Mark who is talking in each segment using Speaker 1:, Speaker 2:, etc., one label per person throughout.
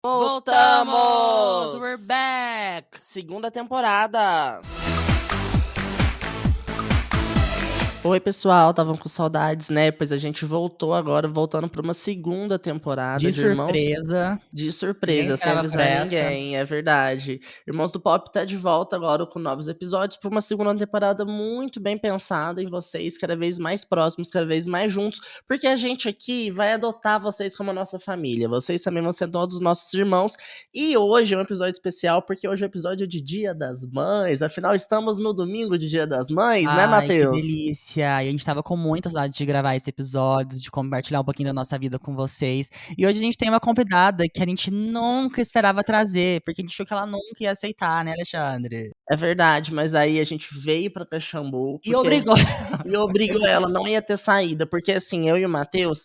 Speaker 1: Voltamos!
Speaker 2: We're back!
Speaker 1: Segunda temporada. Oi, pessoal, estavam com saudades, né? Pois a gente voltou agora, voltando para uma segunda temporada
Speaker 2: De
Speaker 1: de Irmãos...
Speaker 2: surpresa.
Speaker 1: De
Speaker 2: Ninguém
Speaker 1: surpresa, sem
Speaker 2: esperava por
Speaker 1: avisar
Speaker 2: essa.
Speaker 1: ninguém, é verdade. Irmãos do Pop tá de volta agora com novos episódios para uma segunda temporada muito bem pensada em vocês, cada vez mais próximos, cada vez mais juntos, porque a gente aqui vai adotar vocês como a nossa família. Vocês também vão ser todos os nossos irmãos. E hoje é um episódio especial, porque hoje é o episódio de Dia das Mães. Afinal, estamos no domingo de Dia das Mães, né,
Speaker 2: Ai, que
Speaker 1: Matheus?
Speaker 2: delícia! E a gente tava com muita saudade de gravar esse episódio, de compartilhar um pouquinho da nossa vida com vocês. E hoje a gente tem uma convidada que a gente nunca esperava trazer, porque a gente achou que ela nunca ia aceitar, né, Alexandre?
Speaker 1: É verdade, mas aí a gente veio pra Caxambu,
Speaker 2: E
Speaker 1: porque
Speaker 2: obrigou.
Speaker 1: e obrigou ela, não ia ter saída, porque assim, eu e o Matheus,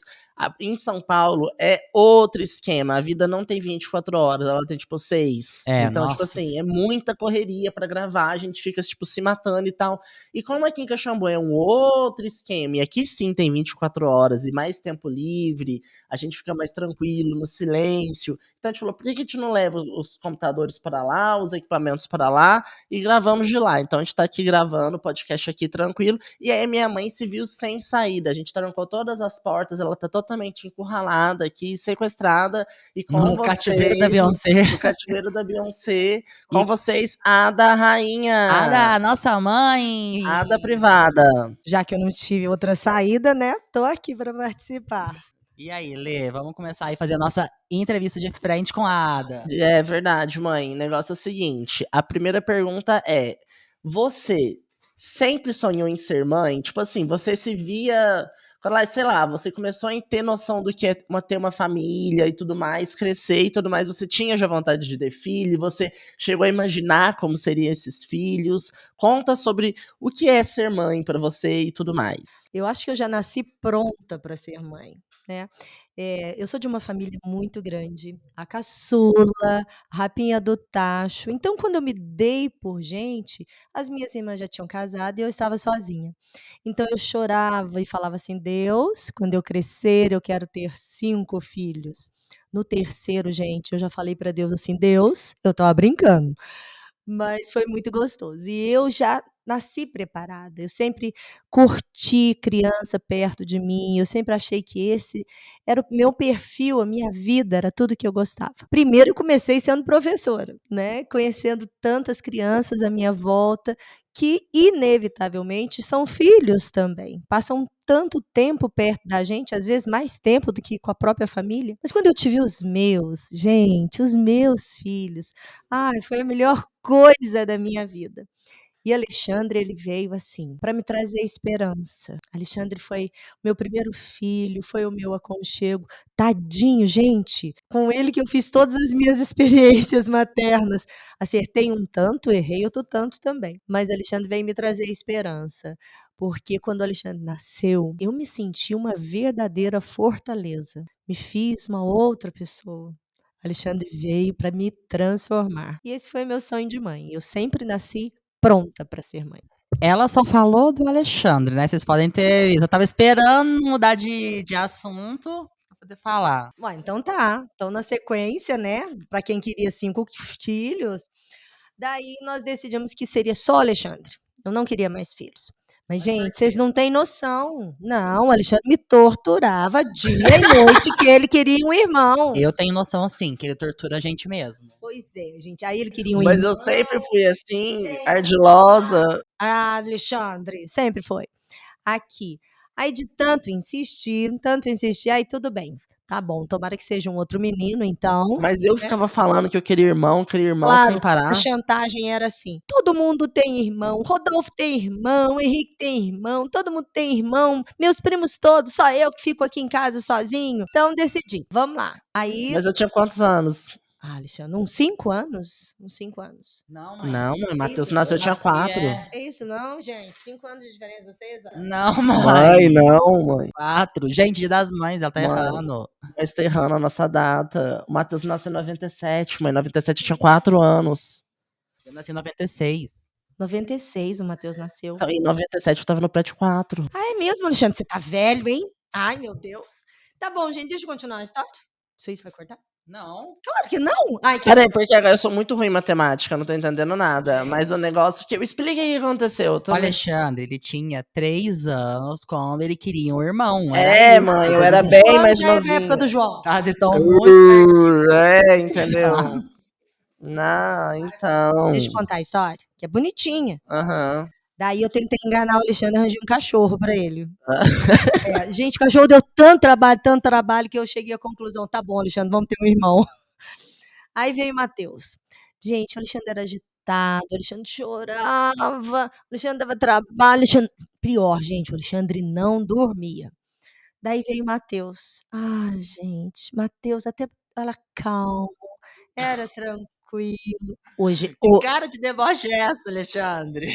Speaker 1: em São Paulo é outro esquema, a vida não tem 24 horas, ela tem tipo 6.
Speaker 2: É,
Speaker 1: Então, tipo
Speaker 2: nossa.
Speaker 1: assim, é muita correria pra gravar, a gente fica tipo se matando e tal. E como aqui em Caxambu é um outro esquema, e aqui sim tem 24 horas e mais tempo livre, a gente fica mais tranquilo, no silêncio. Então a gente falou, por que a gente não leva os computadores para lá, os equipamentos para lá, e gravamos de lá. Então a gente tá aqui gravando o podcast aqui tranquilo. E aí minha mãe se viu sem saída. A gente trancou todas as portas, ela tá totalmente encurralada aqui, sequestrada. E com
Speaker 2: No
Speaker 1: vocês,
Speaker 2: cativeiro da Beyoncé.
Speaker 1: no cativeiro da Beyoncé, com
Speaker 2: E
Speaker 1: vocês, a da rainha,
Speaker 2: Ada, nossa mãe!
Speaker 1: a da privada.
Speaker 3: Já que eu não tive outra saída, né? Tô aqui para participar.
Speaker 2: E aí, Lê, vamos começar aí a fazer a nossa entrevista de frente com a Ada.
Speaker 1: É verdade, mãe. O negócio é o seguinte: a primeira pergunta é: você sempre sonhou em ser mãe? Tipo assim, você se via. Sei lá, você começou a ter noção do que é ter uma família e tudo mais, crescer e tudo mais. Você tinha já vontade de ter filho? Você chegou a imaginar como seriam esses filhos? Conta sobre o que é ser mãe pra você e tudo mais.
Speaker 3: Eu acho que eu já nasci pronta para ser mãe, né? Eu sou de uma família muito grande, a caçula, a rapinha do tacho. Então, quando eu me dei por gente, as minhas irmãs já tinham casado e eu estava sozinha. Então, eu chorava e falava assim: Deus, quando eu crescer, eu quero ter 5 filhos. No terceiro, gente, eu já falei para Deus assim: Deus, eu estava brincando. Mas foi muito gostoso. E eu já nasci preparada, eu sempre curti criança perto de mim, eu sempre achei que esse era o meu perfil, a minha vida, era tudo que eu gostava. Primeiro eu comecei sendo professora, né, conhecendo tantas crianças à minha volta, que inevitavelmente são filhos também, passam tanto tempo perto da gente, às vezes mais tempo do que com a própria família. Mas quando eu tive os meus, gente, os meus filhos, ai, foi a melhor coisa da minha vida. E Alexandre, ele veio assim, para me trazer esperança. Alexandre foi meu primeiro filho, foi o meu aconchego. Tadinho, gente, com ele que eu fiz todas as minhas experiências maternas. Acertei um tanto, errei outro tanto também. Mas Alexandre veio me trazer esperança, porque quando Alexandre nasceu, eu me senti uma verdadeira fortaleza. Me fiz uma outra pessoa. Alexandre veio para me transformar. E esse foi meu sonho de mãe. Eu sempre nasci pronta para ser mãe.
Speaker 2: Ela só falou do Alexandre, né? Vocês podem ter visto. Eu tava esperando mudar de assunto pra poder falar.
Speaker 3: Ué, então tá. Então, na sequência, né, para quem queria 5 filhos, daí nós decidimos que seria só Alexandre. Eu não queria mais filhos. Mas, gente, vocês não têm noção. Não, o Alexandre me torturava dia e noite que ele queria um irmão.
Speaker 2: Eu tenho noção, assim, que ele tortura a gente mesmo.
Speaker 3: Pois é, gente. Aí ele queria um
Speaker 1: Mas
Speaker 3: irmão.
Speaker 1: eu sempre fui assim, ardilosa.
Speaker 3: Ah, Alexandre, sempre foi. Aqui. Aí de tanto insistir, aí tudo bem. Tá bom, tomara que seja um outro menino então,
Speaker 1: Mas eu
Speaker 3: né.
Speaker 1: ficava falando que eu queria irmão sem
Speaker 3: Claro, a
Speaker 1: parar.
Speaker 3: chantagem era assim: todo mundo tem irmão, Rodolfo tem irmão, Henrique tem irmão, todo mundo tem irmão, meus primos todos, só eu que fico aqui em casa sozinho. Então decidi, vamos lá. Aí
Speaker 1: Mas eu tinha quantos anos?
Speaker 3: Alexandre, uns 5 anos, uns 5 anos.
Speaker 2: Não, mãe.
Speaker 1: Não, mãe,
Speaker 3: Que
Speaker 1: Matheus
Speaker 3: isso,
Speaker 1: nasceu, eu
Speaker 3: gente?
Speaker 1: tinha 4.
Speaker 3: Que isso, não, gente, 5 anos de diferença vocês, ó.
Speaker 2: Não,
Speaker 1: Mãe,
Speaker 2: mãe.
Speaker 1: não, mãe.
Speaker 2: 4. Gente, Dia das Mães, ela tá
Speaker 1: Mãe,
Speaker 2: errando.
Speaker 1: mas tá errando a nossa data. O Matheus nasceu em 97, mãe. 97 eu tinha 4 anos.
Speaker 2: Eu nasci em 96.
Speaker 3: 96 o Matheus nasceu.
Speaker 1: Então, em 97 eu tava no prédio 4.
Speaker 3: Ah, é mesmo, Alexandre? Você tá velho, hein? Ai, meu Deus. Tá bom, gente, deixa eu continuar a história. Isso vai cortar?
Speaker 2: Não?
Speaker 3: Claro que não! Ai, que
Speaker 1: Peraí, porque agora eu sou muito ruim em matemática, não tô entendendo nada. Mas o negócio que. Explica o que aconteceu. Eu
Speaker 2: O
Speaker 1: também.
Speaker 2: Alexandre, ele tinha 3 anos quando ele queria um irmão, era
Speaker 1: É,
Speaker 2: isso
Speaker 1: mãe,
Speaker 2: que
Speaker 1: eu
Speaker 2: eu
Speaker 1: era
Speaker 2: disse.
Speaker 1: bem
Speaker 3: João
Speaker 1: mais
Speaker 3: já é da época do
Speaker 1: novinha.
Speaker 3: João.
Speaker 2: Tá, vocês estão muito
Speaker 1: É, entendeu?
Speaker 2: perdidos.
Speaker 1: Não,
Speaker 3: Deixa
Speaker 1: então.
Speaker 3: eu contar a história, que é bonitinha.
Speaker 1: Aham.
Speaker 3: Daí eu tentei enganar o Alexandre, arranjei um cachorro pra ele. Gente, o cachorro deu tanto trabalho, que eu cheguei à conclusão: tá bom, Alexandre, vamos ter um irmão. Aí veio o Matheus. Gente, o Alexandre era agitado, o Alexandre chorava, o Alexandre dava trabalho, pior, gente, o Alexandre não dormia. Daí veio o Matheus. Ah, gente, Matheus até era calmo, era tranquilo. Hoje,
Speaker 2: Que cara de deboche é essa, Alexandre?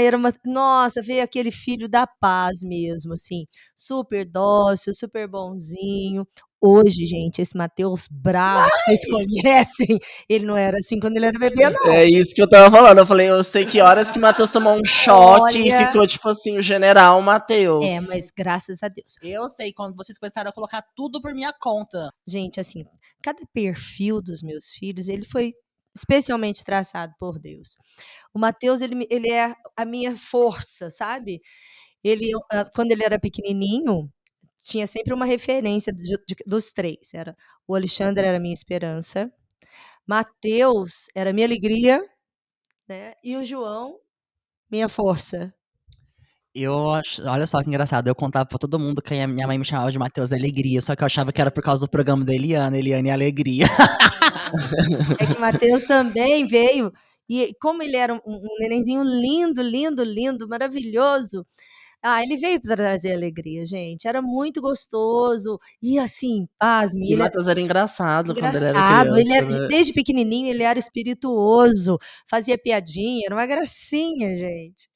Speaker 3: era uma, nossa, veio aquele filho da paz mesmo, assim, super dócil, super bonzinho. Hoje, gente, esse Matheus bravo que vocês conhecem, ele não era assim quando ele era bebê, não.
Speaker 1: É isso que eu tava falando. Eu falei, eu sei que horas que o Matheus tomou um choque e
Speaker 3: Olha,
Speaker 1: ficou tipo assim, o general Matheus.
Speaker 3: mas graças a Deus.
Speaker 2: Eu sei quando vocês começaram a colocar tudo por minha conta.
Speaker 3: Gente, assim, cada perfil dos meus filhos, ele foi especialmente traçado por Deus. O Matheus, ele é a minha força, sabe? Quando ele era pequenininho, tinha sempre uma referência dos 3. O Alexandre era a minha esperança, Matheus era a minha alegria, né? E o João, minha força.
Speaker 2: Olha só que engraçado, eu contava pra todo mundo que a minha mãe me chamava de Matheus Alegria, só que eu achava que era por causa do programa da Eliane Alegria.
Speaker 3: É que Matheus também veio, e como ele era um nenenzinho lindo, lindo, lindo, maravilhoso, ele veio para trazer alegria, gente. Era muito gostoso. E assim, pasme,
Speaker 1: E o
Speaker 3: ele
Speaker 1: Matheus era engraçado quando ele era
Speaker 3: engraçado, ele
Speaker 1: criança,
Speaker 3: era
Speaker 1: né?
Speaker 3: desde pequenininho, ele era espirituoso, fazia piadinha, era uma gracinha, gente.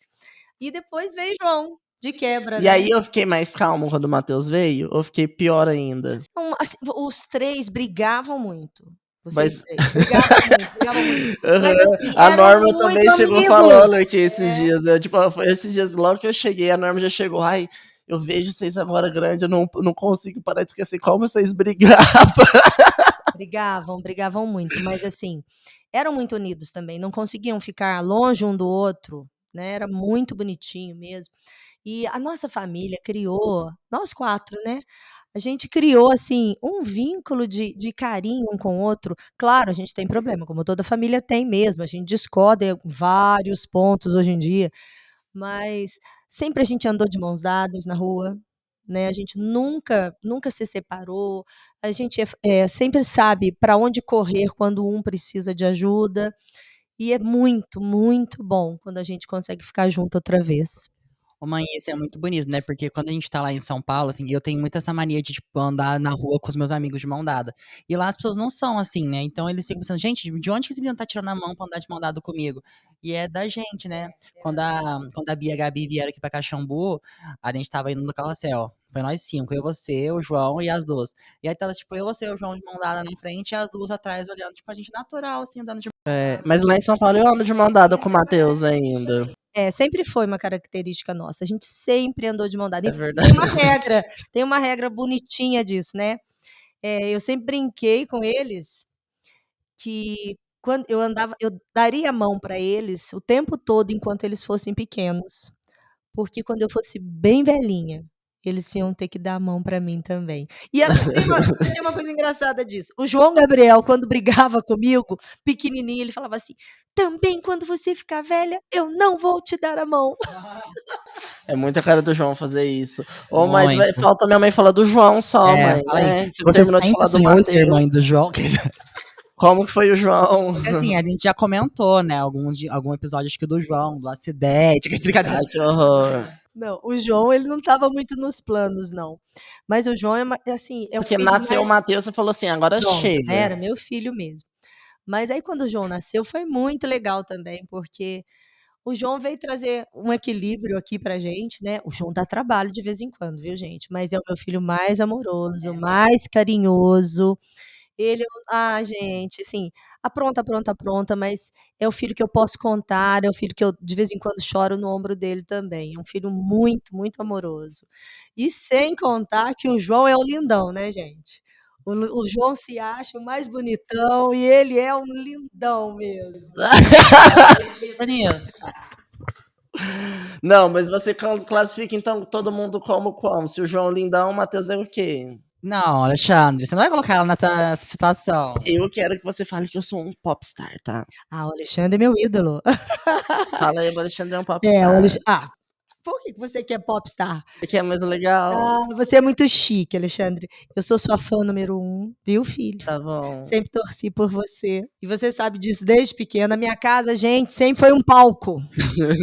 Speaker 3: E depois veio João, de quebra,
Speaker 1: E
Speaker 3: né.
Speaker 1: aí eu fiquei mais calmo quando o Matheus veio, ou fiquei pior ainda?
Speaker 3: Então, assim, os 3 brigavam muito, vocês
Speaker 1: Mas
Speaker 3: 3, brigavam muito, brigavam muito. Mas,
Speaker 1: aham.
Speaker 3: assim,
Speaker 1: A
Speaker 3: eram
Speaker 1: Norma
Speaker 3: muito
Speaker 1: também chegou
Speaker 3: amigos.
Speaker 1: falando aqui esses dias. Tipo, foi esses dias logo que eu cheguei, a Norma já chegou. Ai, eu vejo vocês agora grande, eu não consigo parar de esquecer como vocês brigavam.
Speaker 3: Brigavam muito, mas assim, eram muito unidos também, não conseguiam ficar longe um do outro, né, era muito bonitinho mesmo. E a nossa família criou, nós 4, né, a gente criou, assim, um vínculo de carinho um com o outro. Claro, a gente tem problema, como toda família tem mesmo, a gente discorda em vários pontos hoje em dia, mas sempre a gente andou de mãos dadas na rua, né, a gente nunca se separou, a gente sempre sabe para onde correr quando um precisa de ajuda, e é muito, muito bom quando a gente consegue ficar junto outra vez.
Speaker 2: Ô mãe, isso é muito bonito, né, porque quando a gente tá lá em São Paulo, assim, eu tenho muito essa mania de, tipo, andar na rua com os meus amigos de mão dada. E lá as pessoas não são assim, né, então eles ficam pensando: "Gente, de onde que esse menino tá tirando a mão pra andar de mão dada comigo?". E é da gente, né. Quando a Bia e a Gabi vieram aqui pra Caxambu, a gente estava indo no carrossel. Foi nós 5, eu, você, o João e as 2. E aí estava, tipo, eu, você e o João de mão dada na frente e as 2 atrás olhando, tipo, a gente natural, assim, andando de
Speaker 1: Mas lá em São Paulo eu ando de mão dada com o Matheus ainda.
Speaker 3: Sempre foi uma característica nossa, a gente sempre andou de mão dada.
Speaker 1: É
Speaker 3: E
Speaker 1: verdade.
Speaker 3: tem uma regra bonitinha disso, né, eu sempre brinquei com eles que quando eu daria a mão para eles o tempo todo enquanto eles fossem pequenos. Porque quando eu fosse bem velhinha, eles iam ter que dar a mão pra mim também. E tem uma coisa engraçada disso, o João Gabriel, quando brigava comigo, pequenininho, ele falava assim: "Também quando você ficar velha, eu não vou te dar a mão".
Speaker 1: É muita cara do João fazer isso. Ô, mas
Speaker 2: muito.
Speaker 1: falta minha mãe falar do João só,
Speaker 2: É,
Speaker 1: mãe,
Speaker 2: fala aí,
Speaker 1: né? Você
Speaker 2: você
Speaker 1: terminou de
Speaker 2: sempre
Speaker 1: falar do
Speaker 2: sonhou em ser mãe
Speaker 1: Matheus.
Speaker 2: do João?
Speaker 1: Como que foi o João?
Speaker 2: Porque assim, a gente já comentou, né, algum episódio, acho que do João, do acidente, que brincadeira.
Speaker 1: Ai, que horror.
Speaker 3: Não, o João ele não estava muito nos planos não, mas o João assim, é o
Speaker 1: Porque
Speaker 3: filho
Speaker 1: nasceu o
Speaker 3: mais
Speaker 1: Matheus, você falou assim: "Agora
Speaker 3: pronto,
Speaker 1: chega".
Speaker 3: era meu filho mesmo. Mas aí quando o João nasceu foi muito legal também, porque o João veio trazer um equilíbrio aqui pra gente, né. O João dá trabalho de vez em quando, viu, gente, mas é o meu filho mais amoroso, mais carinhoso. Gente, assim, apronta, apronta, apronta, mas é o filho que eu posso contar, é o filho que eu de vez em quando choro no ombro dele também. É um filho muito, muito amoroso. E sem contar que o João é o lindão, né, gente. O João se acha o mais bonitão e ele é um lindão mesmo.
Speaker 2: Acredita nisso?
Speaker 1: Não, mas você classifica então todo mundo como? Se o João Lindão, o Matheus é o quê?
Speaker 2: Não, Alexandre, você não vai colocar ela nessa situação.
Speaker 1: Eu quero que você fale que eu sou um popstar, tá?
Speaker 3: Ah, o Alexandre é meu ídolo.
Speaker 1: Fala aí, o Alexandre é um
Speaker 3: O
Speaker 1: popstar.
Speaker 3: por que você quer popstar?
Speaker 1: Que é mais legal.
Speaker 3: Ah, você é muito chique, Alexandre. Eu sou sua fã número 1, viu, filho?
Speaker 1: Tá bom.
Speaker 3: Sempre torci por você. E você sabe disso desde pequena. Minha casa, gente, sempre foi um palco.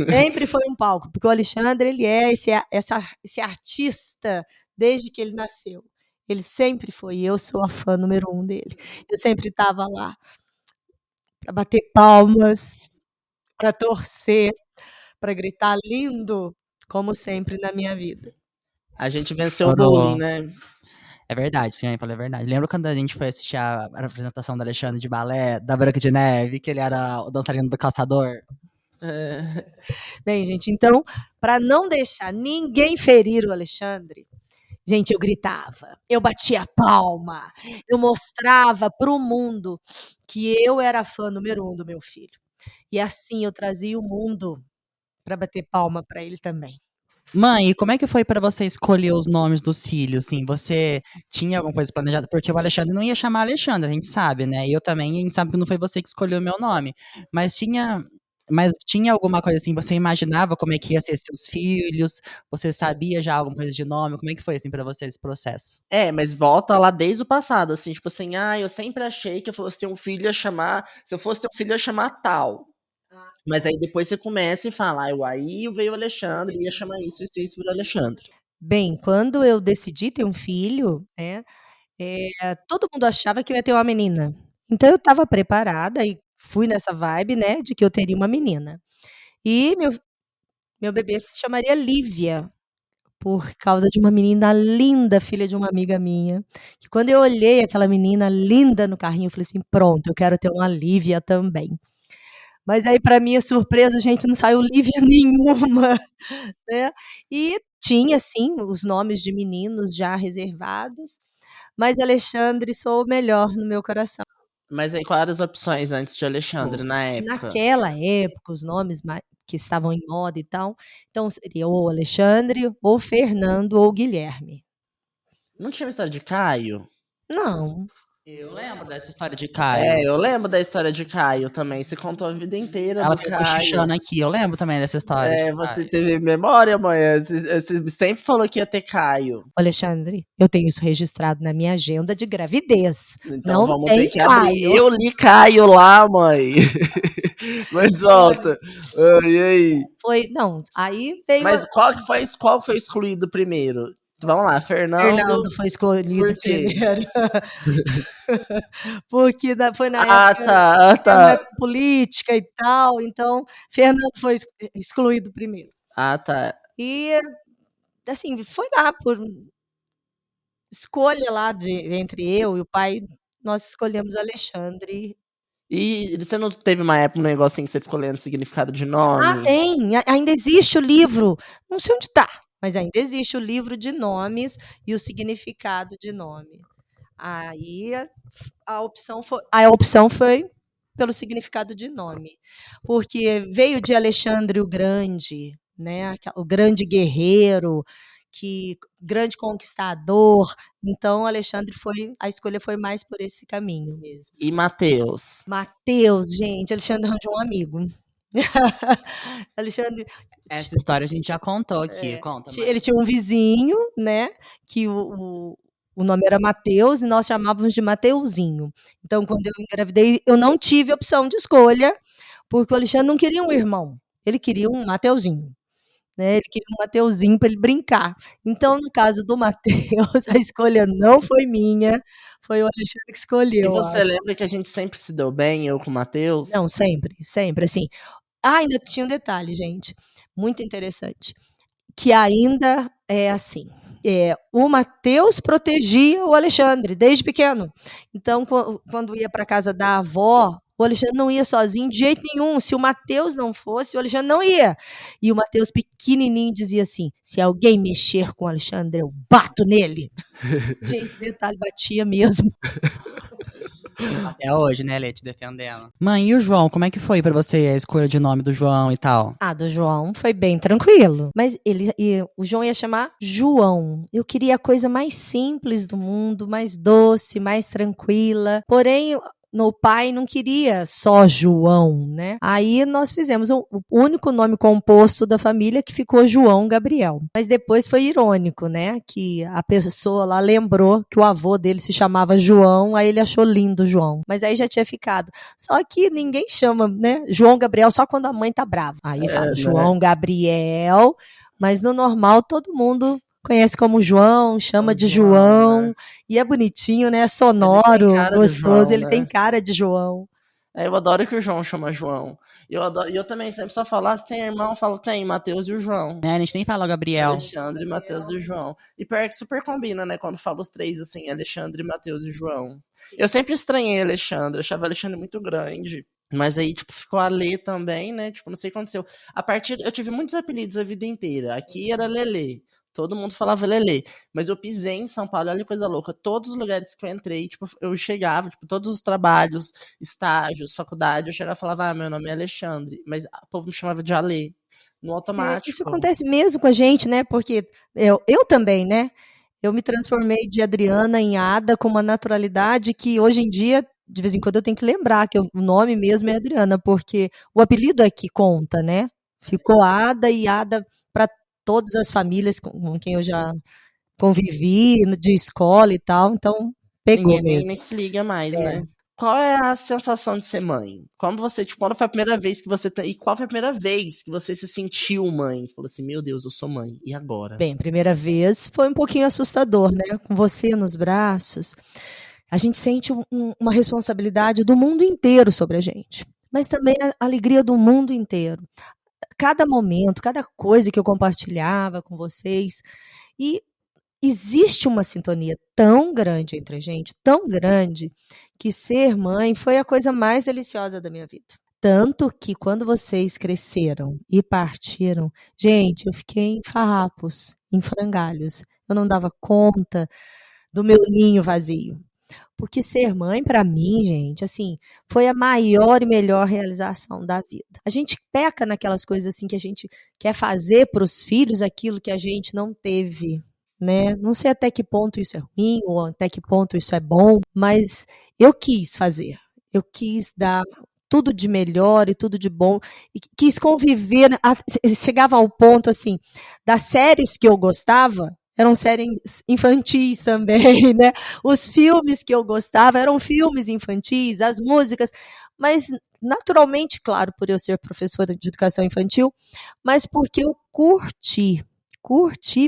Speaker 3: Sempre foi um palco. Porque o Alexandre, ele é esse artista desde que ele nasceu. Ele sempre foi. Eu sou a fã número 1 dele. Eu sempre estava lá para bater palmas, para torcer, para gritar lindo, como sempre na minha vida.
Speaker 1: A gente venceu o bullying,
Speaker 2: Chorou.
Speaker 1: né?
Speaker 2: É verdade, sim, falei a verdade. Lembra quando a gente foi assistir a apresentação do Alexandre de balé, da Branca de Neve, que ele era o dançarino do caçador?
Speaker 1: É.
Speaker 3: Bem, gente, então, para não deixar ninguém ferir o Alexandre, gente, eu gritava, eu batia palma, eu mostrava para o mundo que eu era a fã número 1 do meu filho. E assim eu trazia o mundo para bater palma para ele também.
Speaker 2: Mãe, e como é que foi pra você escolher os nomes dos filhos, assim? Você tinha alguma coisa planejada? Porque o Alexandre não ia chamar Alexandre, a gente sabe, né? E eu também, a gente sabe que não foi você que escolheu o meu nome. Mas tinha alguma coisa assim, você imaginava como é que ia ser seus filhos? Você sabia já alguma coisa de nome? Como é que foi, assim, pra você esse processo?
Speaker 1: É, mas volta lá desde o passado, assim, tipo assim, eu sempre achei que eu fosse ter um filho ia chamar, se eu fosse ter um filho ia chamar tal. Mas aí depois você começa e fala, aí veio o Alexandre, ia chamar isso virou Alexandre.
Speaker 3: Bem, quando eu decidi ter um filho, né, todo mundo achava que eu ia ter uma menina. Então eu estava preparada e fui nessa vibe, né, de que eu teria uma menina. E meu bebê se chamaria Lívia, por causa de uma menina linda, filha de uma amiga minha, que quando eu olhei aquela menina linda no carrinho, eu falei assim: "Pronto, eu quero ter uma Lívia também". Mas aí, para minha surpresa, gente, não saiu Lívia nenhuma, né. E tinha sim os nomes de meninos já reservados, mas Alexandre soou melhor no meu coração.
Speaker 1: Mas aí quais eram as opções antes de Alexandre na época?
Speaker 3: Naquela época, os nomes que estavam em moda e tal, então seria ou Alexandre, ou Fernando, ou Guilherme.
Speaker 1: Não tinha uma história de Caio?
Speaker 3: Não.
Speaker 2: Eu lembro dessa história de Caio.
Speaker 1: Eu lembro da história de Caio também, você contou a vida inteira
Speaker 2: Ela
Speaker 1: do
Speaker 2: veio
Speaker 1: Caio.
Speaker 2: cochichando aqui, eu lembro também dessa história de
Speaker 1: Você
Speaker 2: Caio.
Speaker 1: teve memória, mãe? Você sempre falou que ia ter Caio.
Speaker 3: Alexandre, eu tenho isso registrado na minha agenda de gravidez.
Speaker 1: Então
Speaker 3: Não
Speaker 1: vamos ter
Speaker 3: tem
Speaker 1: que abrir.
Speaker 3: Caio.
Speaker 1: Eu li Caio lá, mãe. Mas volta. E aí?
Speaker 3: Aí veio
Speaker 1: Mas qual foi excluído primeiro? Vamos lá, Fernando.
Speaker 3: Fernando foi escolhido
Speaker 1: Por quê?
Speaker 3: primeiro. Porque foi na
Speaker 1: Ah,
Speaker 3: época
Speaker 1: tá, ah,
Speaker 3: era uma
Speaker 1: tá.
Speaker 3: época política e tal, então Fernando foi excluído primeiro.
Speaker 1: Ah, tá.
Speaker 3: E, assim, foi lá por escolha lá entre eu e o pai, nós escolhemos Alexandre.
Speaker 1: E você não teve uma época, um negocinho que você ficou lendo significado de
Speaker 3: Ah,
Speaker 1: nome?
Speaker 3: tem, ainda existe o livro, não sei onde está, mas ainda existe o livro de nomes e o significado de nome. Aí a opção foi pelo significado de nome, porque veio de Alexandre o Grande, né, o grande guerreiro, grande conquistador, então a escolha foi mais por esse caminho mesmo.
Speaker 1: E Matheus?
Speaker 3: Mateus, gente, Alexandre arranjou um amigo. Alexandre
Speaker 2: Essa história a gente já contou aqui, conta, mãe.
Speaker 3: ele tinha um vizinho, né, que o nome era Mateus e nós chamávamos de Mateuzinho. Então, quando eu engravidei, eu não tive opção de escolha, porque o Alexandre não queria um irmão, ele queria um Mateuzinho, né, ele queria um Mateuzinho para ele brincar. Então, no caso do Mateus, a escolha não foi minha, foi o Alexandre que
Speaker 1: E
Speaker 3: escolheu, eu
Speaker 1: você
Speaker 3: acho.
Speaker 1: lembra que a gente sempre se deu bem, eu com o Matheus?
Speaker 3: Não, sempre, sempre, assim. Ainda tinha um detalhe, gente, muito interessante, que ainda é assim, o Mateus protegia o Alexandre desde pequeno. Então, quando ia para casa da avó O Alexandre não ia sozinho de jeito nenhum. Se o Matheus não fosse, o Alexandre não ia. E o Matheus pequenininho dizia assim: se alguém mexer com o Alexandre, eu bato nele. Gente, detalhe, batia mesmo.
Speaker 2: Até hoje, né, Lê, te defendendo. Mãe, e o João? Como é que foi pra você a escolha de nome do João e tal?
Speaker 3: Do João foi bem tranquilo. Mas o João ia chamar João. Eu queria a coisa mais simples do mundo, mais doce, mais tranquila. Porém, o pai não queria só João, né? Aí nós fizemos o único nome composto da família que ficou João Gabriel. Mas depois foi irônico, né? Que a pessoa lá lembrou que o avô dele se chamava João, aí ele achou lindo João. Mas aí já tinha ficado. Só que ninguém chama, né? João Gabriel só quando a mãe tá brava. Aí fala João Gabriel, mas no normal todo mundo conhece como João, chama de João, né? E é bonitinho, né? Sonoro, gostoso, João, ele tem cara de João.
Speaker 1: Eu adoro que o João chama João. E eu também sempre só falo, se tem irmão, eu falo, tem, Matheus e o João.
Speaker 2: A gente nem fala o Gabriel.
Speaker 1: Alexandre, Matheus e o João. E pior que super combina, né? Quando fala os três, assim, Alexandre, Matheus e João. Eu sempre estranhei Alexandre, achava Alexandre muito grande. Mas aí, tipo, ficou a Lê também, né? Tipo, não sei o que aconteceu. Eu tive muitos apelidos a vida inteira. Aqui era Lelê. Todo mundo falava Lelê. Mas eu pisei em São Paulo, olha que coisa louca. Todos os lugares que eu entrei, tipo, eu chegava, tipo, todos os trabalhos, estágios, faculdade, eu chegava e falava, meu nome é Alexandre. Mas o povo me chamava de Alê, no automático.
Speaker 3: Isso acontece mesmo com a gente, né? Porque eu também, né? Eu me transformei de Adriana em Ada com uma naturalidade que hoje em dia, de vez em quando, eu tenho que lembrar que o nome mesmo é Adriana, porque o apelido é que conta, né? Ficou Ada e Ada para todas as famílias com quem eu já convivi, de escola e tal, então pegou mesmo.
Speaker 1: Nem se liga mais, né? Qual é a sensação de ser mãe? Quando quando foi a primeira vez que você... E qual foi a primeira vez que você se sentiu mãe? Falou assim, meu Deus, eu sou mãe, e agora?
Speaker 3: Bem, primeira vez foi um pouquinho assustador, né? Com você nos braços, a gente sente uma responsabilidade do mundo inteiro sobre a gente, mas também a alegria do mundo inteiro. Cada momento, cada coisa que eu compartilhava com vocês, e existe uma sintonia tão grande entre a gente, tão grande, que ser mãe foi a coisa mais deliciosa da minha vida. Tanto que quando vocês cresceram e partiram, gente, eu fiquei em farrapos, em frangalhos. Eu não dava conta do meu ninho vazio. Porque ser mãe, para mim, gente, assim, foi a maior e melhor realização da vida. A gente peca naquelas coisas assim que a gente quer fazer para os filhos aquilo que a gente não teve, né? Não sei até que ponto isso é ruim ou até que ponto isso é bom, mas eu quis fazer. Eu quis dar tudo de melhor e tudo de bom, e quis conviver, chegava ao ponto, assim, das séries que eu gostava, eram séries infantis também, né? Os filmes que eu gostava eram filmes infantis, as músicas, mas naturalmente, claro, por eu ser professora de educação infantil, mas porque eu curti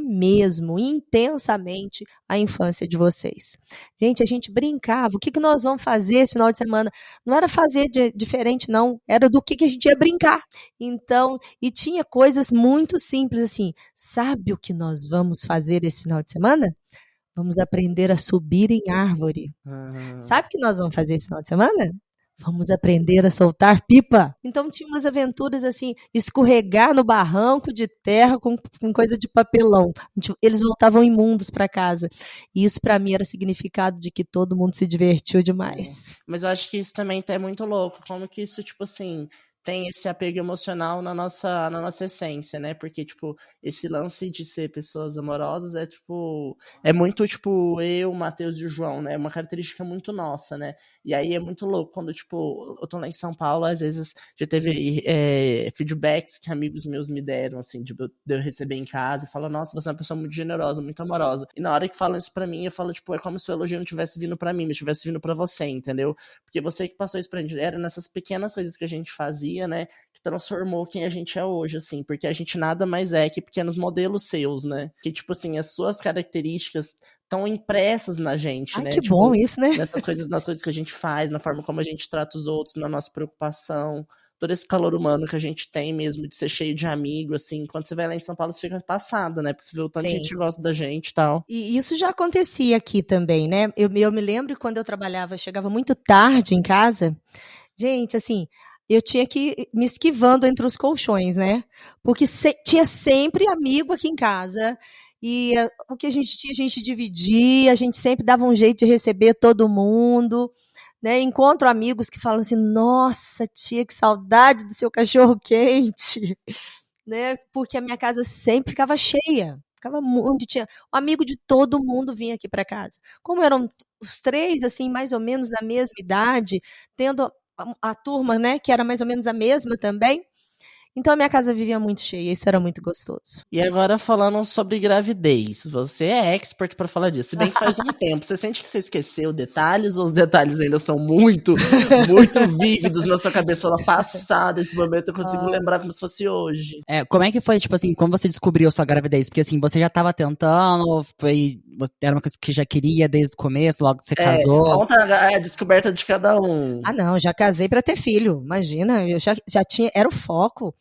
Speaker 3: mesmo, intensamente, a infância de vocês. Gente, a gente brincava, o que nós vamos fazer esse final de semana? Não era fazer diferente, não, era do que a gente ia brincar. Então, e tinha coisas muito simples, assim, sabe o que nós vamos fazer esse final de semana? Vamos aprender a subir em árvore. Sabe o que nós vamos fazer esse final de semana? Vamos aprender a soltar pipa. Então tinha umas aventuras assim, escorregar no barranco de terra com coisa de papelão. Eles voltavam imundos para casa. E isso para mim era significado de que todo mundo se divertiu demais.
Speaker 1: Mas eu acho que isso também é muito louco. Como que isso, tipo assim, tem esse apego emocional na nossa essência, né? Porque, tipo, esse lance de ser pessoas amorosas é muito, tipo, eu, Matheus e o João, né? É uma característica muito nossa, né? E aí é muito louco quando, tipo, eu tô lá em São Paulo, às vezes já teve feedbacks que amigos meus me deram, assim, de eu receber em casa e falam, nossa, você é uma pessoa muito generosa, muito amorosa. E na hora que falam isso pra mim, eu falo, tipo, é como se o elogio não tivesse vindo pra mim, mas tivesse vindo pra você, entendeu? Porque você que passou isso pra gente, era nessas pequenas coisas que a gente fazia, né, que transformou quem a gente é hoje, assim, porque a gente nada mais é que pequenos modelos seus, né? Que, tipo assim, as suas características estão impressas na gente, né?
Speaker 3: Que
Speaker 1: tipo,
Speaker 3: bom isso, né?
Speaker 1: Nas coisas que a gente faz, na forma como a gente trata os outros, na nossa preocupação, todo esse calor humano que a gente tem mesmo, de ser cheio de amigo, assim, quando você vai lá em São Paulo, você fica passada, né? Porque você vê o tanto de gente que gosta da gente e tal.
Speaker 3: E isso já acontecia aqui também, né? Eu me lembro quando eu trabalhava, chegava muito tarde em casa, Gente, assim, eu tinha que ir me esquivando entre os colchões, né? Porque tinha sempre amigo aqui em casa. E o que a gente tinha, a gente dividia, a gente sempre dava um jeito de receber todo mundo. Né? Encontro amigos que falam assim: nossa, tia, que saudade do seu cachorro quente. Né? Porque a minha casa sempre ficava cheia. Ficava onde tinha o amigo de todo mundo vinha aqui para casa. Como eram os 3, assim, mais ou menos na mesma idade, tendo a turma, né, que era mais ou menos a mesma também. Então a minha casa vivia muito cheia, isso era muito gostoso.
Speaker 1: E agora falando sobre gravidez, você é expert pra falar disso. Se bem que faz um tempo, você sente que você esqueceu detalhes ou os detalhes ainda são muito, muito vívidos na sua cabeça? Fala, passado esse momento, eu consigo lembrar como se fosse hoje.
Speaker 2: Como é que foi, tipo assim, como você descobriu a sua gravidez? Porque assim, você já tava tentando, era uma coisa que já queria desde o começo, logo que você casou?
Speaker 1: Conta a descoberta de cada um.
Speaker 3: Ah, não, já casei para ter filho, imagina, eu já tinha, era o foco.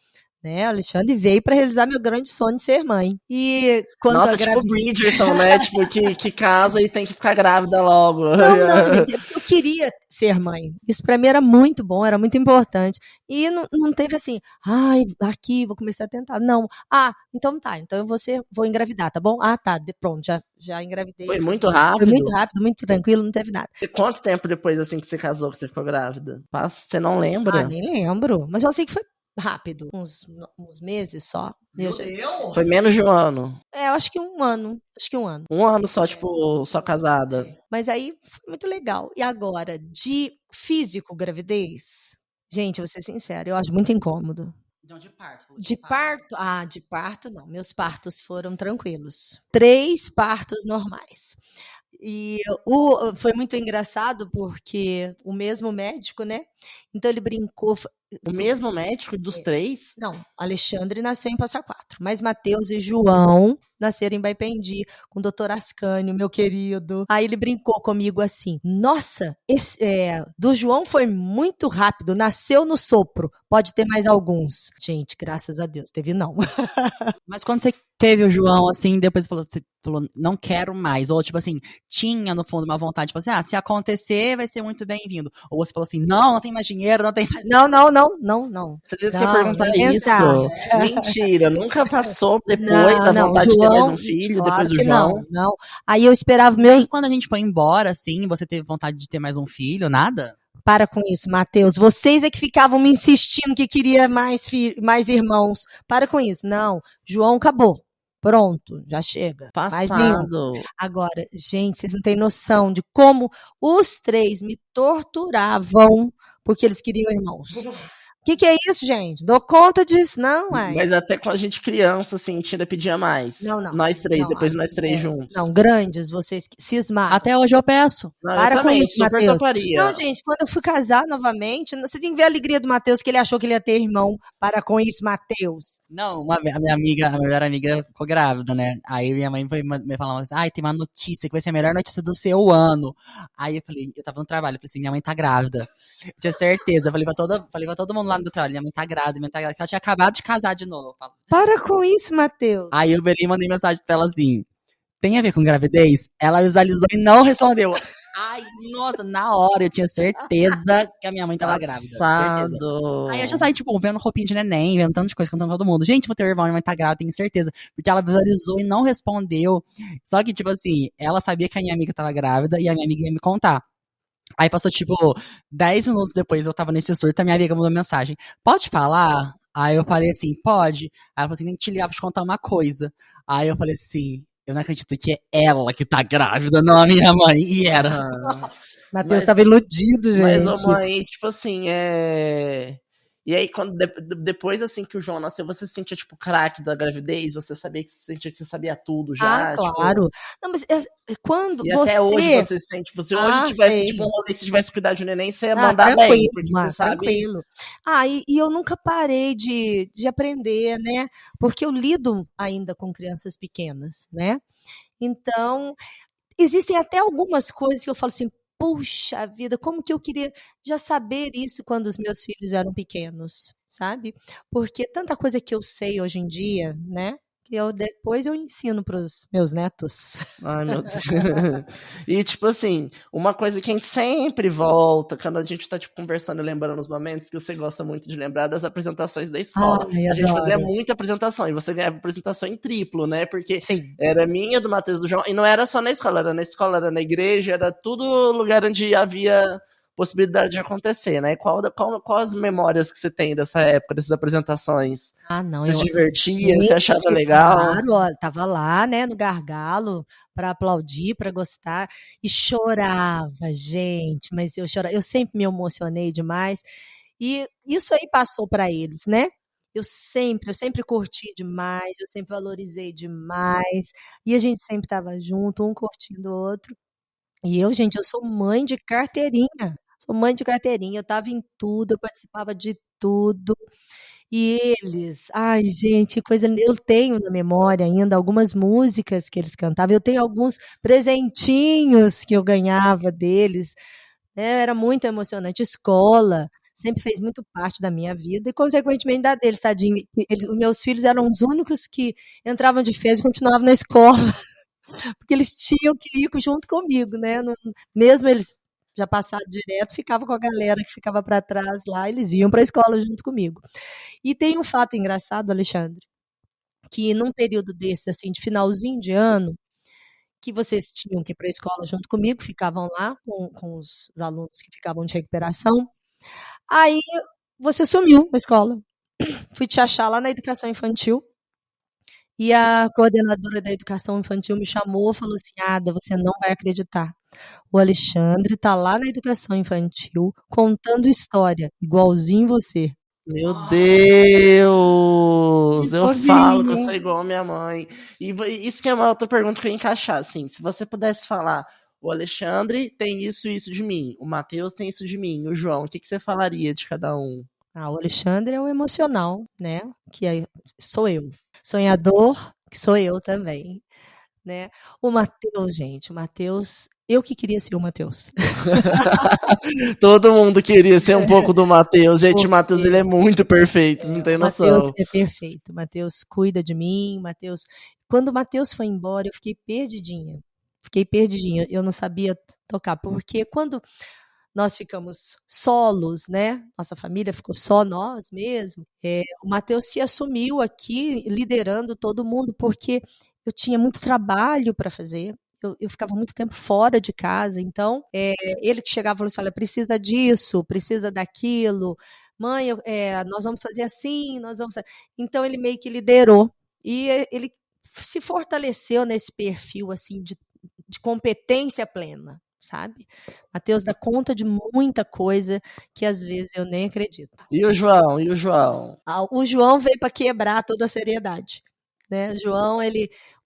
Speaker 3: Né, Alexandre veio para realizar meu grande sonho de ser mãe. E quando
Speaker 1: Nossa, tipo Bridgerton, né? Tipo, que casa e tem que ficar grávida logo.
Speaker 3: Não, gente, é porque eu queria ser mãe. Isso para mim era muito bom, era muito importante. E não teve assim, ai, aqui, vou começar a tentar. Não. Então tá, então eu vou engravidar, tá bom? Tá, pronto, já engravidei.
Speaker 1: Foi muito rápido?
Speaker 3: Foi muito rápido, muito tranquilo, não teve nada.
Speaker 1: E quanto tempo depois, assim, que você casou, que você ficou grávida? Você não lembra?
Speaker 3: Nem lembro, mas eu sei que foi rápido, uns meses só.
Speaker 2: Meu Deus!
Speaker 1: Foi menos de um ano.
Speaker 3: Eu acho que um ano.
Speaker 1: Um ano só, tipo, só casada.
Speaker 3: Mas aí foi muito legal. E agora, de físico, gravidez? Gente, vou ser sincera, eu acho muito incômodo.
Speaker 2: Não, de parto.
Speaker 3: De parto? De parto não. Meus partos foram tranquilos. 3 partos normais. E foi muito engraçado porque o mesmo médico, né? Então ele brincou.
Speaker 1: O mesmo médico dos 3?
Speaker 3: Não, Alexandre nasceu em Passa Quatro, mas Mateus e João nasceram em Baipendi, com o doutor Ascânio, meu querido. Aí ele brincou comigo assim: nossa, do João foi muito rápido, nasceu no sopro, pode ter mais alguns. Gente, graças a Deus, teve não.
Speaker 2: Mas quando você teve o João, assim, depois você falou, não quero mais, ou tipo assim, tinha no fundo uma vontade, tipo assim, se acontecer vai ser muito bem-vindo. Ou você falou assim, não tem mais dinheiro, não tem mais...
Speaker 3: Não.
Speaker 1: Você disse que ia perguntar isso. Mentira, nunca passou depois a vontade de ter mais um filho,
Speaker 3: claro
Speaker 1: depois do João?
Speaker 3: Não. Aí eu esperava
Speaker 2: Aí quando a gente foi embora, assim, você teve vontade de ter mais um filho, nada?
Speaker 3: Para com isso, Mateus. Vocês é que ficavam me insistindo que queria mais irmãos. Para com isso. Não, João acabou. Pronto, já chega.
Speaker 1: Passado.
Speaker 3: Agora, gente, vocês não têm noção de como os 3 me torturavam porque eles queriam irmãos. O que é isso, gente? Dou conta disso, não, ué.
Speaker 1: Mas até quando a gente criança, assim, ainda pedia mais.
Speaker 3: Não.
Speaker 1: Nós 3, depois nós 3 juntos.
Speaker 3: Não, grandes, vocês cismaram.
Speaker 2: Até hoje eu peço.
Speaker 1: Para com isso, Mateus.
Speaker 3: Não, gente, quando eu fui casar novamente, você tem que ver a alegria do Mateus, que ele achou que ele ia ter irmão. Para com isso, Mateus.
Speaker 2: Não, a minha melhor amiga ficou grávida, né? Aí minha mãe foi me falar assim, tem uma notícia que vai ser a melhor notícia do seu ano. Aí eu falei, eu tava no trabalho, eu falei assim, minha mãe tá grávida. Eu tinha certeza, eu falei pra todo mundo lá no trabalho, minha mãe tá grávida, ela tinha acabado de casar de novo.
Speaker 3: Para com isso, Mateus.
Speaker 2: Aí eu virei e mandei mensagem pra ela assim, tem a ver com gravidez? Ela visualizou e não respondeu. Ai, nossa, na hora eu tinha certeza que a minha mãe tava grávida. Certeza. Aí eu já saí, tipo, vendo roupinha de neném, vendo tanta coisa, contando pra todo mundo. Gente, vou ter um irmão, minha mãe tá grávida, tenho certeza. Porque ela visualizou e não respondeu. Só que, tipo assim, ela sabia que a minha amiga tava grávida e a minha amiga ia me contar. Aí passou, tipo, 10 minutos depois, eu tava nesse surto, a minha amiga mandou mensagem. Pode falar? Aí eu falei assim, pode. Aí ela falou assim, nem te ligar pra te contar uma coisa. Aí eu falei assim, eu não acredito que é ela que tá grávida, não a minha mãe. E era.
Speaker 3: Matheus tava iludido, gente.
Speaker 1: Mas, mãe, tipo assim, E aí, quando depois, assim, que o João nasceu, você se sentia, tipo, craque da gravidez? Você sabia que você sentia que você sabia tudo já?
Speaker 3: Claro. Não, mas quando
Speaker 1: e
Speaker 3: você...
Speaker 1: até hoje você se sente, tipo, se hoje tivesse, tipo, um rolê, se tivesse cuidado de um neném, você ia mandar bem, porque você sabe...
Speaker 3: Tranquilo. E eu nunca parei de aprender, né? Porque eu lido ainda com crianças pequenas, né? Então, existem até algumas coisas que eu falo assim, puxa vida, como que eu queria já saber isso quando os meus filhos eram pequenos, sabe? Porque tanta coisa que eu sei hoje em dia, né? que depois eu ensino para os meus netos.
Speaker 1: Ai, meu Deus. E, tipo assim, uma coisa que a gente sempre volta, quando a gente tá, tipo, conversando e lembrando os momentos, que você gosta muito de lembrar das apresentações da escola.
Speaker 3: Ai,
Speaker 1: A gente fazia
Speaker 3: adoro.
Speaker 1: muita apresentação, e você ganhava apresentação em triplo, né? Porque
Speaker 3: Sim.
Speaker 1: era minha, do Matheus, do João, e não era só na escola, era na igreja, era tudo lugar onde havia possibilidade de acontecer, né? Qual as memórias que você tem dessa época, dessas apresentações?
Speaker 3: Ah, não,
Speaker 1: Você se divertia, você achava
Speaker 3: gente,
Speaker 1: legal?
Speaker 3: claro, ó, estava lá, né, no gargalo para aplaudir, para gostar e chorava, gente, mas eu chorava, eu sempre me emocionei demais e isso aí passou para eles, né? Eu sempre curti demais, eu sempre valorizei demais e a gente sempre estava junto, um curtindo o outro. E eu, gente, eu sou mãe de carteirinha. Sou mãe de carteirinha, eu estava em tudo, eu participava de tudo. E eles, ai, gente, que coisa linda. Eu tenho na memória ainda algumas músicas que eles cantavam, eu tenho alguns presentinhos que eu ganhava deles, né? Era muito emocionante. Escola sempre fez muito parte da minha vida e, consequentemente, da deles, tadinho. Os meus filhos eram os únicos que entravam de férias e continuavam na escola. Porque eles tinham que ir junto comigo, né? Mesmo eles já passaram direto, ficava com a galera que ficava para trás lá, eles iam para a escola junto comigo. E tem um fato engraçado, Alexandre, que num período desse, assim, de finalzinho de ano, que vocês tinham que ir para a escola junto comigo, ficavam lá com os alunos que ficavam de recuperação. Aí você sumiu da escola. Fui te achar lá na educação infantil. E a coordenadora da educação infantil me chamou e falou assim: Ada, você não vai acreditar. O Alexandre está lá na educação infantil contando história, igualzinho você.
Speaker 1: Meu
Speaker 3: Que
Speaker 1: Deus! Eu falo que eu
Speaker 3: fofinho.
Speaker 1: sou igual a minha mãe. Isso que é uma outra pergunta que eu ia encaixar, assim. Se você pudesse falar, o Alexandre tem isso e isso de mim, o Matheus tem isso de mim, o João, o que você falaria de cada um?
Speaker 3: Ah, o Alexandre é o emocional, né? Sou eu. Sonhador, que sou eu também, né? O Matheus, gente, o Matheus, eu que queria ser o Matheus.
Speaker 1: Todo mundo queria ser um pouco do Matheus. Gente, o Matheus, ele
Speaker 3: Porque
Speaker 1: é muito perfeito, você não tem
Speaker 3: o Matheus
Speaker 1: noção.
Speaker 3: é perfeito. O Matheus cuida de mim, quando o Matheus foi embora, eu fiquei perdidinha. Fiquei perdidinha, eu não sabia tocar, porque quando nós ficamos solos, né, nossa família ficou só nós mesmo, o Matheus se assumiu aqui liderando todo mundo, porque eu tinha muito trabalho para fazer, eu ficava muito tempo fora de casa, então, ele que chegava e falou assim: "Olha, precisa disso, precisa daquilo, mãe, nós vamos fazer assim, nós vamos" então ele meio que liderou, e ele se fortaleceu nesse perfil, assim, de competência plena, sabe? Matheus dá conta de muita coisa que às vezes eu nem acredito.
Speaker 1: E o João? E o João?
Speaker 3: O João veio para quebrar toda a seriedade, né? O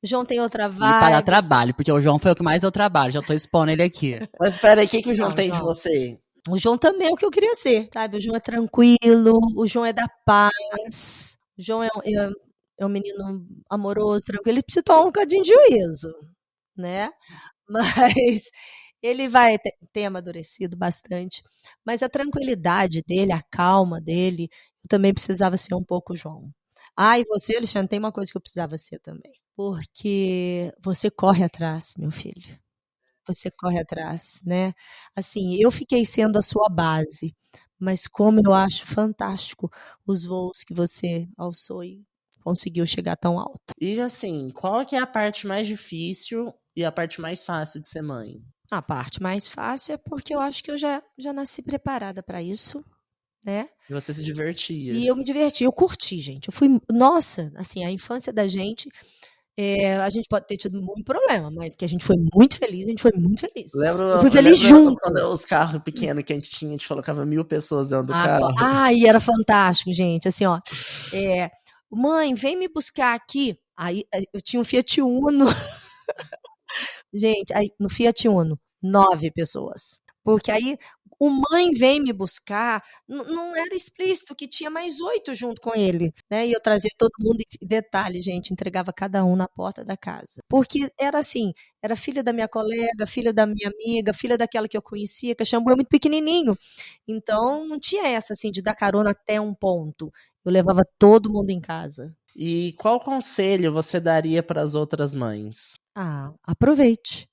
Speaker 3: João tem outra
Speaker 2: E para dar
Speaker 3: vibe.
Speaker 2: trabalho, porque o João foi o que mais deu trabalho, já tô expondo ele aqui.
Speaker 1: Mas espera aí, o que que o João
Speaker 3: Não,
Speaker 1: tem de você?
Speaker 3: O João também é o que eu queria ser, sabe? O João é tranquilo, o João é da paz, o João é um menino amoroso, tranquilo. Ele precisa tomar um bocadinho de juízo, né? Mas ele vai ter amadurecido bastante, mas a tranquilidade dele, a calma dele, eu também precisava ser um pouco João. Ah, e você, Alexandre, tem uma coisa que eu precisava ser também, porque você corre atrás, meu filho. Você corre atrás, né? Assim, eu fiquei sendo a sua base, mas como eu acho fantástico os voos que você alçou e conseguiu chegar tão alto.
Speaker 1: E assim, qual que é a parte mais difícil e a parte mais fácil de ser mãe?
Speaker 3: A parte mais fácil é porque eu acho que eu já nasci preparada para isso, né?
Speaker 1: E você se divertia.
Speaker 3: E eu me diverti, eu curti, gente. Nossa, assim, a infância da gente, a gente pode ter tido muito problema, mas que a gente foi muito feliz, a gente foi muito feliz. Eu fui feliz
Speaker 1: Lembro quando
Speaker 3: junto.
Speaker 1: os carros pequenos que a gente colocava 1000 pessoas dentro do carro.
Speaker 3: E era fantástico, gente. Assim, ó, mãe, vem me buscar aqui. Aí eu tinha um Fiat Uno. Gente, aí no Fiat Uno, 9 pessoas. Porque aí o mãe vem me buscar, não era explícito que tinha mais 8 junto com ele, né? E eu trazia todo mundo, e detalhe, gente, entregava cada um na porta da casa. Porque era assim, era filha da minha colega, filha da minha amiga, filha daquela que eu conhecia, que a Xambu é muito pequenininho. Então não tinha essa assim de dar carona até um ponto. Eu levava todo mundo em casa.
Speaker 1: E qual conselho você daria para as outras mães?
Speaker 3: Aproveite.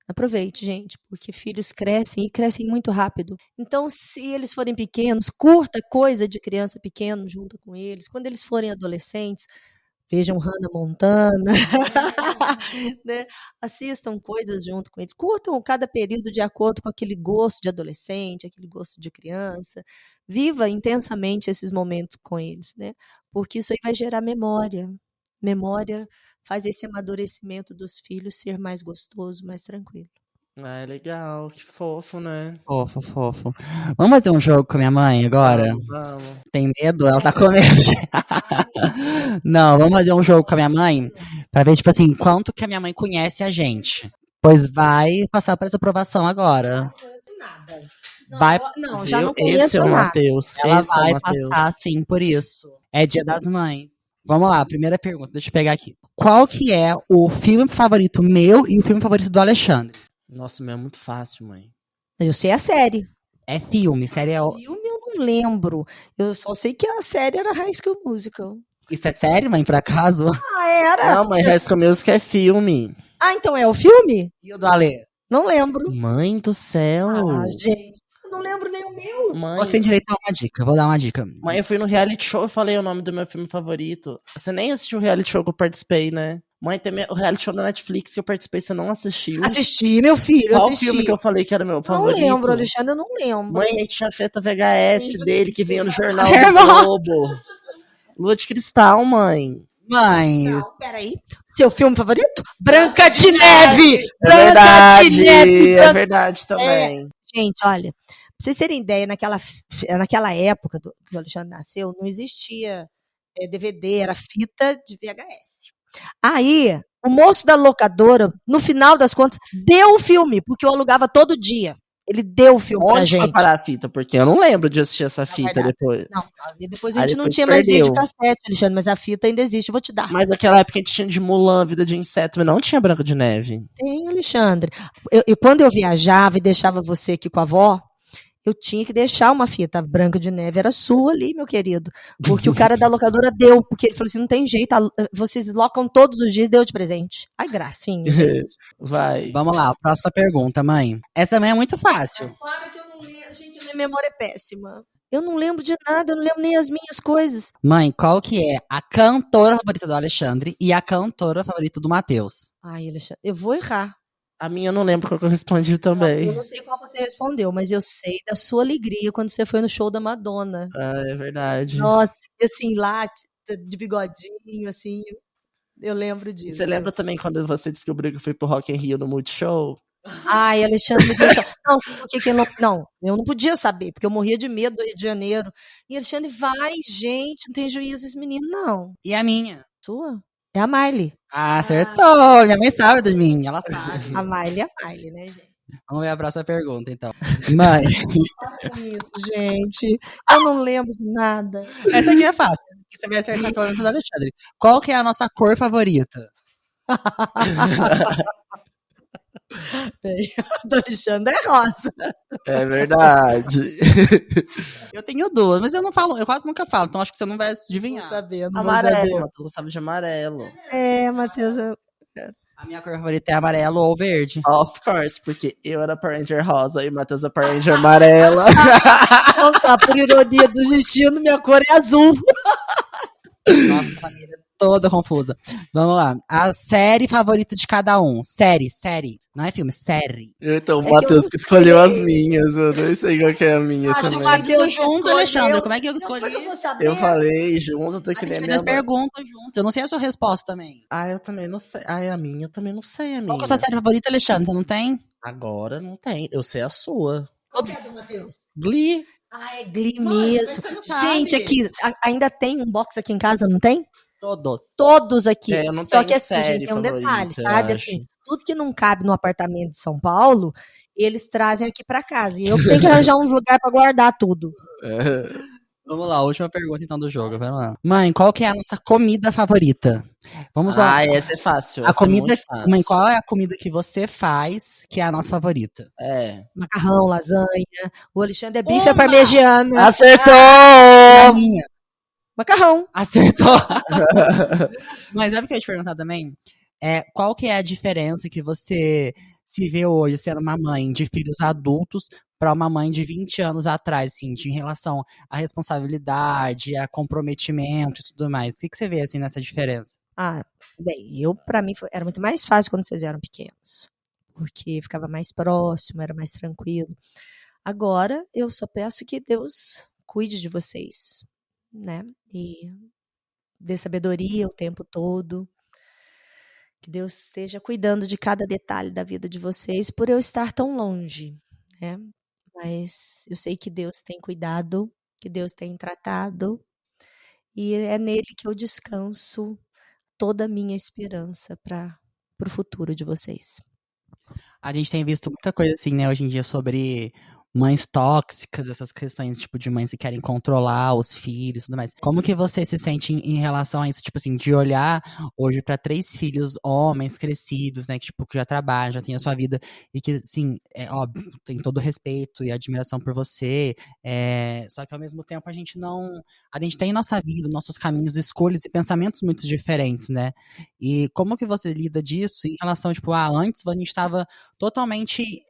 Speaker 3: Aproveite, gente, porque filhos crescem e crescem muito rápido. Então, se eles forem pequenos, curta coisa de criança pequeno junto com eles. Quando eles forem adolescentes, vejam Hannah Montana, né? Assistam coisas junto com eles. Curtam cada período de acordo com aquele gosto de adolescente, aquele gosto de criança. Viva intensamente esses momentos com eles, né? Porque isso aí vai gerar memória. Memória faz esse amadurecimento dos filhos ser mais gostoso, mais tranquilo.
Speaker 1: É legal, que fofo, né?
Speaker 2: Fofo. Vamos fazer um jogo com a minha mãe agora?
Speaker 1: Vamos.
Speaker 2: Tem medo? Ela tá com medo. Não, vamos fazer um jogo com a minha mãe pra ver, tipo assim, quanto que a minha mãe conhece a gente. Pois vai passar por essa aprovação agora.
Speaker 3: Não conheço nada.
Speaker 2: Vai,
Speaker 3: Não, já
Speaker 1: Viu?
Speaker 3: não conheço
Speaker 1: Esse é o
Speaker 3: nada.
Speaker 1: Matheus.
Speaker 2: ela
Speaker 1: Esse é o
Speaker 2: vai
Speaker 1: Matheus.
Speaker 2: passar sim por isso. É Dia das Mães. Vamos lá, primeira pergunta, deixa eu pegar aqui. Qual que é o filme favorito meu e o filme favorito do Alexandre?
Speaker 1: Nossa, meu, é muito fácil, mãe.
Speaker 3: Eu sei a série.
Speaker 2: É filme, série é...
Speaker 3: Filme eu não lembro. Eu só sei que a série era High School Musical.
Speaker 2: Isso é série, mãe, por acaso?
Speaker 3: Era?
Speaker 1: Não, mãe, High School Music é filme.
Speaker 3: Então é o filme?
Speaker 2: E o do Ale?
Speaker 3: Não lembro.
Speaker 1: Mãe do céu.
Speaker 3: Gente, eu não lembro nem o meu.
Speaker 1: Mãe,
Speaker 2: Você tem direito a uma dica, vou dar uma dica.
Speaker 1: mãe, eu fui no reality show e falei o nome do meu filme favorito. Você nem assistiu o reality show que eu participei, né? Mãe, tem o reality show da Netflix que eu participei, você não assistiu.
Speaker 3: Assisti, meu filho,
Speaker 1: Qual
Speaker 3: assisti.
Speaker 1: filme que eu falei que era meu
Speaker 3: Não
Speaker 1: favorito?
Speaker 3: lembro, Alexandre, eu não lembro.
Speaker 1: Mãe, a gente tinha feito a VHS dele que vinha no Jornal do
Speaker 2: Irmão.
Speaker 1: Globo. Lua de Cristal, mãe.
Speaker 2: Mãe,
Speaker 3: Não, peraí. Seu filme favorito? Branca de Neve!
Speaker 1: É
Speaker 3: Branca
Speaker 1: verdade,
Speaker 3: de Neve!
Speaker 1: é verdade também.
Speaker 3: Gente, olha, pra vocês terem ideia, naquela época que o Alexandre nasceu, não existia DVD, era fita de VHS. Aí, o moço da locadora, no final das contas, deu o filme, porque eu alugava todo dia. Ele deu o filme pra
Speaker 1: Onde foi
Speaker 3: gente.
Speaker 1: parar a fita? Porque eu não lembro de assistir essa fita
Speaker 3: verdade.
Speaker 1: depois.
Speaker 3: Não, e depois a
Speaker 1: Aí
Speaker 3: gente não
Speaker 1: depois
Speaker 3: tinha mais
Speaker 1: perdeu.
Speaker 3: vídeo cassete, Alexandre, mas a fita ainda existe, eu vou te dar.
Speaker 1: Mas naquela época a gente tinha de Mulan, Vida de Inseto, mas não tinha Branca de Neve.
Speaker 3: Tem, Alexandre. Quando eu viajava e deixava você aqui com a avó, eu tinha que deixar uma fita Branca de Neve, era sua ali, meu querido. Porque o cara da locadora deu, porque ele falou assim, não tem jeito, vocês locam todos os dias, deu de presente. Ai, gracinha. gente.
Speaker 1: Vai.
Speaker 2: vamos lá, próxima pergunta, mãe. Essa também é muito fácil.
Speaker 3: Claro que eu não lembro, gente, a minha memória é péssima. Eu não lembro de nada, eu não lembro nem as minhas coisas.
Speaker 2: Mãe, qual que é a cantora favorita do Alexandre e a cantora favorita do Matheus?
Speaker 3: Ai, Alexandre, eu vou errar.
Speaker 1: A minha eu não lembro qual que eu respondi
Speaker 3: Eu
Speaker 1: também.
Speaker 3: não sei qual você respondeu, mas eu sei da sua alegria quando você foi no show da Madonna.
Speaker 1: Ah, é verdade.
Speaker 3: Nossa, e assim, lá, de bigodinho, assim, eu lembro
Speaker 1: E
Speaker 3: disso.
Speaker 1: você lembra também quando você descobriu que eu fui pro Rock in Rio no Multishow?
Speaker 3: Ai, Alexandre, me deixa. Não, sabe por que que eu não podia saber, porque eu morria de medo do Rio de Janeiro. E Alexandre, vai, gente, não tem juízo esse menino, não.
Speaker 2: E a minha?
Speaker 3: Sua? É a Miley.
Speaker 2: Ah, acertou! Minha mãe sabe de mim, ela sabe.
Speaker 3: A Miley é a Miley, né, gente?
Speaker 2: Vamos ver a próxima pergunta, então. Mãe,
Speaker 3: Isso, gente. Eu não lembro de nada.
Speaker 2: essa aqui é fácil. Você vai acertar a pergunta do Alexandre. Qual que é a nossa cor favorita?
Speaker 3: Do Alexandre é rosa.
Speaker 1: É verdade.
Speaker 2: Eu tenho duas, mas eu não falo, eu quase nunca falo, então acho que você não vai adivinhar.
Speaker 3: Não saber, não vou
Speaker 1: Amarelo,
Speaker 3: saber.
Speaker 1: Matheus gostava de amarelo.
Speaker 3: Matheus,
Speaker 2: A minha cor favorita é amarelo ou verde.
Speaker 1: Of course, porque eu era Power Ranger rosa e o Matheus é Power Ranger amarela.
Speaker 3: Então tá, por ironia do destino, minha cor é azul.
Speaker 2: Nossa, família toda confusa. Vamos lá. A série favorita de cada um. Série. Não é filme, série.
Speaker 1: Então, o
Speaker 3: É que eu
Speaker 1: Matheus
Speaker 3: não
Speaker 1: que escolheu
Speaker 3: sei.
Speaker 1: as minhas, eu não sei qual que é a minha
Speaker 3: Ah, se o
Speaker 1: também.
Speaker 3: Matheus
Speaker 2: junto,
Speaker 3: escolheu,
Speaker 2: Alexandre. Como é que eu
Speaker 3: Como é que
Speaker 2: escolhi?
Speaker 3: eu vou saber?
Speaker 1: Eu falei junto, eu tô
Speaker 2: A
Speaker 1: que
Speaker 2: gente
Speaker 1: nem a
Speaker 2: fez
Speaker 1: minha
Speaker 2: as
Speaker 1: mãe.
Speaker 2: perguntas juntos. Eu não sei a sua resposta também.
Speaker 1: Ah, eu também não sei. Ah, a minha eu também não sei, a minha.
Speaker 2: Qual que é a sua série favorita, Alexandre? Você não tem?
Speaker 1: Agora não tem. Eu sei a sua.
Speaker 3: Qual que é do Matheus?
Speaker 1: Glee.
Speaker 3: Ah, é Glee
Speaker 2: Mãe,
Speaker 3: mesmo.
Speaker 2: você não sabe.
Speaker 3: Gente, aqui, ainda tem um box aqui em casa, não tem?
Speaker 2: Todos.
Speaker 3: Todos aqui.
Speaker 1: É, eu não
Speaker 3: Só
Speaker 1: tenho
Speaker 3: que assim,
Speaker 1: série
Speaker 3: gente, tem um
Speaker 1: favorita,
Speaker 3: detalhe,
Speaker 1: eu
Speaker 3: sabe?
Speaker 1: acho.
Speaker 3: Assim, tudo que não cabe no apartamento de São Paulo, eles trazem aqui pra casa. E eu tenho que arranjar uns lugares pra guardar tudo.
Speaker 2: Vamos lá, última pergunta então do jogo. Vamos lá. Mãe, qual que é a nossa comida favorita? Vamos lá.
Speaker 1: Ah, essa é fácil.
Speaker 2: A
Speaker 1: essa
Speaker 2: comida,
Speaker 1: é muito fácil.
Speaker 2: mãe, qual é a comida que você faz que é a nossa favorita?
Speaker 1: É.
Speaker 3: Macarrão, lasanha. O Alexandre é bife à
Speaker 2: Uma!
Speaker 3: parmegiana.
Speaker 1: Acertou!
Speaker 2: A minha.
Speaker 3: Macarrão.
Speaker 2: Acertou! Mas sabe o que eu ia te perguntar também? Qual que é a diferença que você se vê hoje sendo uma mãe de filhos adultos para uma mãe de 20 anos atrás, assim, em relação à responsabilidade, a comprometimento e tudo mais? O que você vê, assim, nessa diferença?
Speaker 3: Bem, pra mim era muito mais fácil quando vocês eram pequenos, porque ficava mais próximo, era mais tranquilo. Agora, eu só peço que Deus cuide de vocês, né? E dê sabedoria o tempo todo. Que Deus esteja cuidando de cada detalhe da vida de vocês por eu estar tão longe, né? Mas eu sei que Deus tem cuidado, que Deus tem tratado, e é nele que eu descanso toda a minha esperança para o futuro de vocês.
Speaker 2: A gente tem visto muita coisa assim, né, hoje em dia sobre mães tóxicas, essas questões, tipo, de mães que querem controlar os filhos e tudo mais. Como que você se sente em relação a isso, tipo assim, de olhar hoje pra 3 filhos homens crescidos, né, que, tipo, que já trabalham, já têm a sua vida, e que, assim, é óbvio, tem todo o respeito e admiração por você, só que ao mesmo tempo a gente tem nossa vida, nossos caminhos, escolhas e pensamentos muito diferentes, né? E como que você lida disso em relação, tipo, antes a gente estava totalmente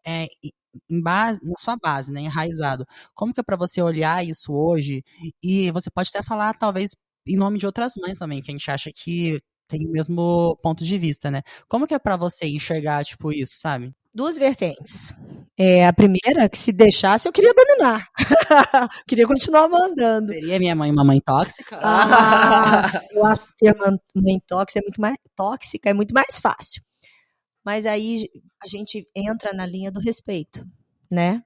Speaker 2: na sua base, né, enraizado. Como que é para você olhar isso hoje? E você pode até falar, talvez, em nome de outras mães também, que a gente acha que tem o mesmo ponto de vista, né? Como que é para você enxergar, tipo, isso, sabe?
Speaker 3: 2 vertentes. A primeira, que se deixasse, eu queria dominar. Queria continuar mandando.
Speaker 2: Seria minha mãe uma mãe tóxica?
Speaker 3: Eu acho que ser mãe tóxica é muito mais fácil. Mas aí a gente entra na linha do respeito, né?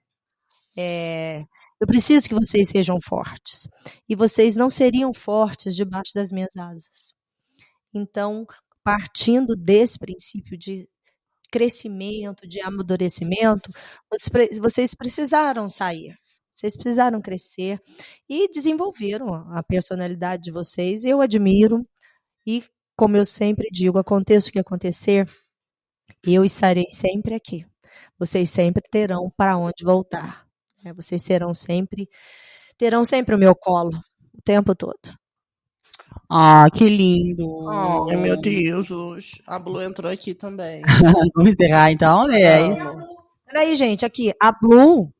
Speaker 3: Eu preciso que vocês sejam fortes. E vocês não seriam fortes debaixo das minhas asas. Então, partindo desse princípio de crescimento, de amadurecimento, vocês precisaram sair. Vocês precisaram crescer e desenvolveram a personalidade de vocês. Eu admiro e, como eu sempre digo, aconteça o que acontecer, eu estarei sempre aqui. Vocês sempre terão para onde voltar. Vocês terão sempre o meu colo o tempo todo.
Speaker 2: Que lindo!
Speaker 1: Ai, meu Deus, a Blue entrou aqui também.
Speaker 2: Vamos encerrar então, né?
Speaker 3: Peraí, gente, aqui, a Blue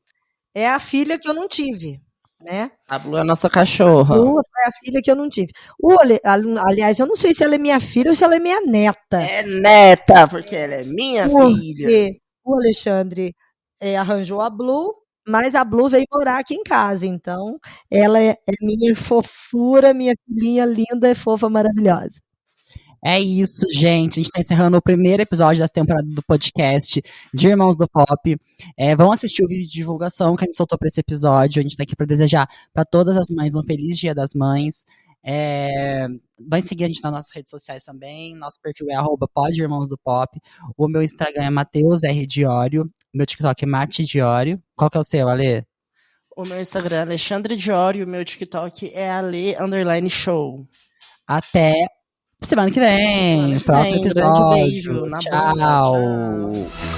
Speaker 3: é a filha que eu não tive, né?
Speaker 1: A Blue é a nossa cachorra.
Speaker 3: A Blue é a filha que eu não tive. Aliás, eu não sei se ela é minha filha ou se ela é minha neta.
Speaker 1: É neta, porque ela é minha filha.
Speaker 3: O Alexandre arranjou a Blue, mas a Blue veio morar aqui em casa, então ela é minha fofura, minha filhinha linda, fofa, maravilhosa.
Speaker 2: É isso, gente. A gente está encerrando o primeiro episódio dessa temporada do podcast de Irmãos do Pop. Vão assistir o vídeo de divulgação que a gente soltou para esse episódio. A gente está aqui para desejar para todas as mães um feliz Dia das Mães. Vai seguir a gente nas nossas redes sociais também. Nosso perfil é @podirmãosdopop. O meu Instagram é Mateus R. Diório. O meu TikTok é Mate Diório. Qual que é o seu, Ale?
Speaker 1: O meu Instagram é Alexandre Diório. O meu TikTok é Ale_show.
Speaker 2: Até semana que vem. Próximo episódio.
Speaker 1: Grande beijo.
Speaker 2: Tchau.